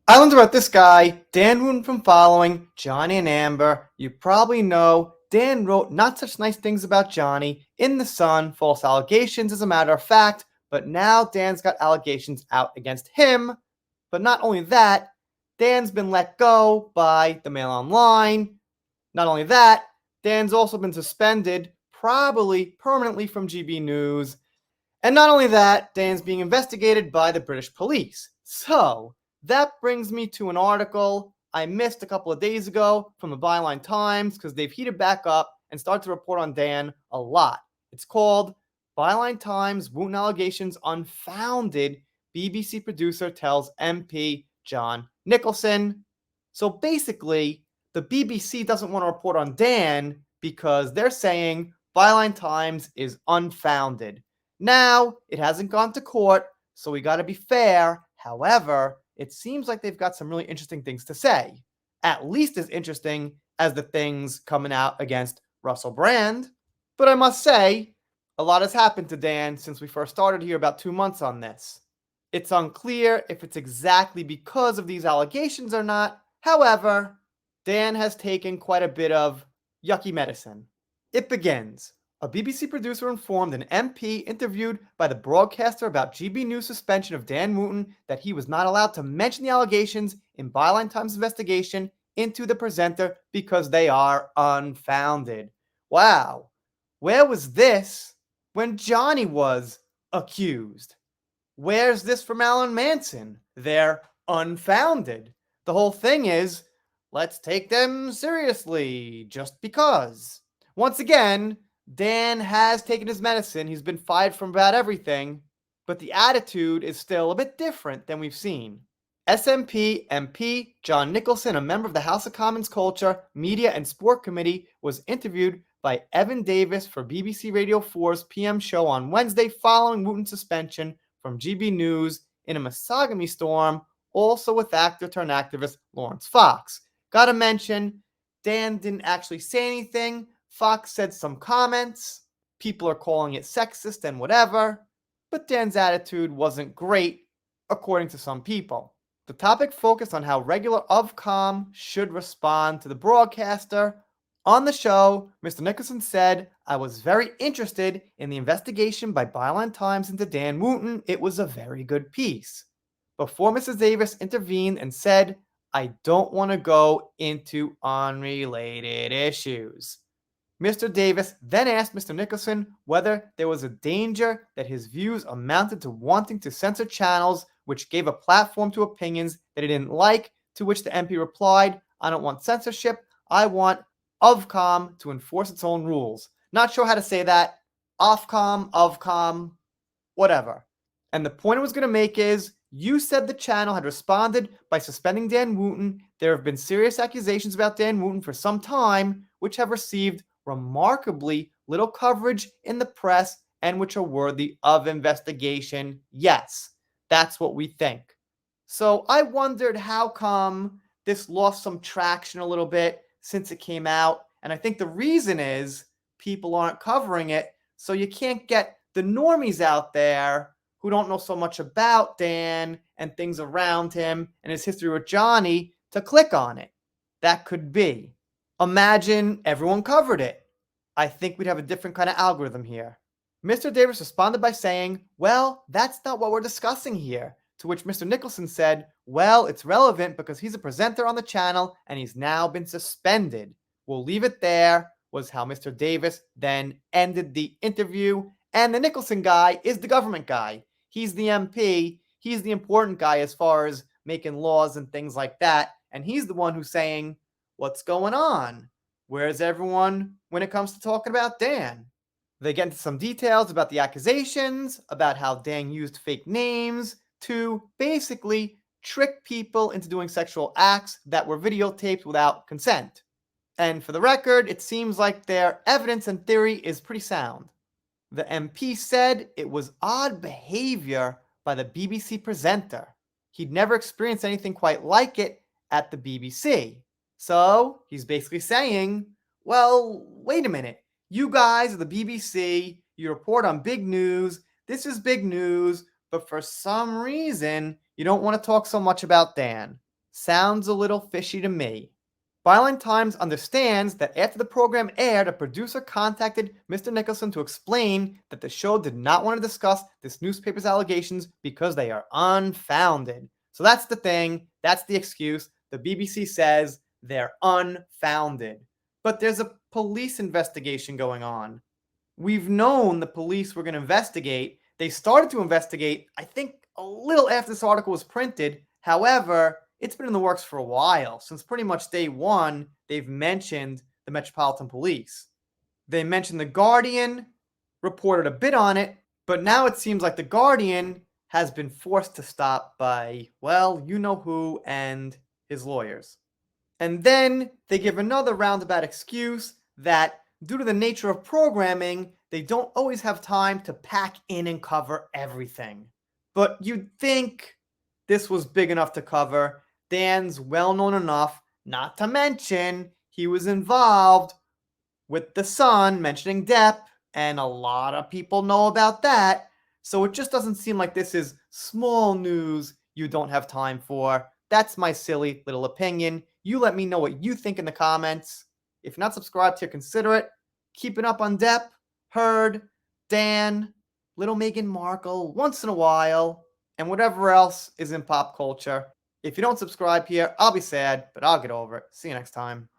I learned about this guy, Dan Wootton, from following Johnny and Amber. You probably know Dan wrote not such nice things about Johnny in The Sun, false allegations as a matter of fact, but now Dan's got allegations out against him. But not only that, Dan's been let go by the Mail Online. Not only that, Dan's also been suspended, probably permanently, from GB News. And not only that, Dan's being investigated by the British police. So, that brings me to an article I missed a couple of days ago from the Byline Times because they've heated back up and started to report on Dan a lot. It's called Byline Times Wootton Allegations Unfounded, BBC producer tells MP John Nicholson. So basically, the BBC doesn't want to report on Dan because they're saying Byline Times is unfounded. Now, it hasn't gone to court, so we got to be fair. However, it seems like they've got some really interesting things to say. At least as interesting as the things coming out against Russell Brand. But I must say, a lot has happened to Dan since we first started here about 2 months on this. It's unclear if it's exactly because of these allegations or not. However, Dan has taken quite a bit of yucky medicine. It begins. A BBC producer informed an MP interviewed by the broadcaster about GB News' suspension of Dan Wootton that he was not allowed to mention the allegations in Byline Times' investigation into the presenter because they are unfounded. Wow. Where was this when Johnny was accused? Where's this from Alan Manson? They're unfounded. The whole thing is, let's take them seriously just because. Once again, Dan has taken his medicine. He's been fired from about everything, but the attitude is still a bit different than we've seen. SNP MP John Nicholson, a member of the House of Commons Culture, Media and Sport Committee, was interviewed by Evan Davis for BBC Radio 4's PM show on Wednesday following Wootton's suspension from GB News in a misogyny storm, also with actor-turned-activist Lawrence Fox. Gotta mention, Dan didn't actually say anything. Fox said some comments. People are calling it sexist and whatever. But Dan's attitude wasn't great, according to some people. The topic focused on how regular Ofcom should respond to the broadcaster. On the show, Mr. Nicholson said, "I was very interested in the investigation by Byline Times into Dan Wootton. It was a very good piece." Before Mrs. Davis intervened and said, "I don't want to go into unrelated issues." Mr. Davis then asked Mr. Nicholson whether there was a danger that his views amounted to wanting to censor channels which gave a platform to opinions that he didn't like, to which the MP replied, "I don't want censorship. I want Ofcom to enforce its own rules." Not sure how to say that. Ofcom, whatever. And the point I was going to make is, you said the channel had responded by suspending Dan Wootton. There have been serious accusations about Dan Wootton for some time, which have received remarkably little coverage in the press and which are worthy of investigation. Yes, that's what we think. So I wondered how come this lost some traction a little bit since it came out. And I think the reason is people aren't covering it. So you can't get the normies out there who don't know so much about Dan and things around him and his history with Johnny to click on it. That could be. Imagine everyone covered it. I think we'd have a different kind of algorithm here. Mr. Davis responded by saying, "Well, that's not what we're discussing here." To which Mr. Nicholson said, "Well, it's relevant because he's a presenter on the channel and he's now been suspended. We'll leave it there," was how Mr. Davis then ended the interview. And the Nicholson guy is the government guy. He's the MP. He's the important guy as far as making laws and things like that. And he's the one who's saying, what's going on? Where's everyone when it comes to talking about Dan? They get into some details about the accusations, about how Dan used fake names to basically trick people into doing sexual acts that were videotaped without consent. And for the record, it seems like their evidence and theory is pretty sound. The MP said it was odd behavior by the BBC presenter. He'd never experienced anything quite like it at the BBC. So he's basically saying, well, wait a minute. You guys are the BBC. You report on big news. This is big news. But for some reason, you don't want to talk so much about Dan. Sounds a little fishy to me. Byline Times understands that after the program aired, a producer contacted Mr. Nicholson to explain that the show did not want to discuss this newspaper's allegations because they are unfounded. So that's the thing, that's the excuse. The BBC says they're unfounded. But there's a police investigation going on. We've known the police were going to investigate. They started to investigate, I think, a little after this article was printed. However, it's been in the works for a while. Since pretty much day one, they've mentioned the Metropolitan Police. They mentioned the Guardian, reported a bit on it, but now it seems like the Guardian has been forced to stop by, well, you know who and his lawyers. And then they give another roundabout excuse that due to the nature of programming, they don't always have time to pack in and cover everything. But you'd think this was big enough to cover. Dan's well known enough, not to mention he was involved with the Sun mentioning Depp, and a lot of people know about that. So it just doesn't seem like this is small news you don't have time for. That's my silly little opinion. You let me know what you think in the comments. If you're not subscribed here, consider it. Keeping up on Depp, Heard, Dan, little Meghan Markle once in a while, and whatever else is in pop culture. If you don't subscribe here, I'll be sad, but I'll get over it. See you next time.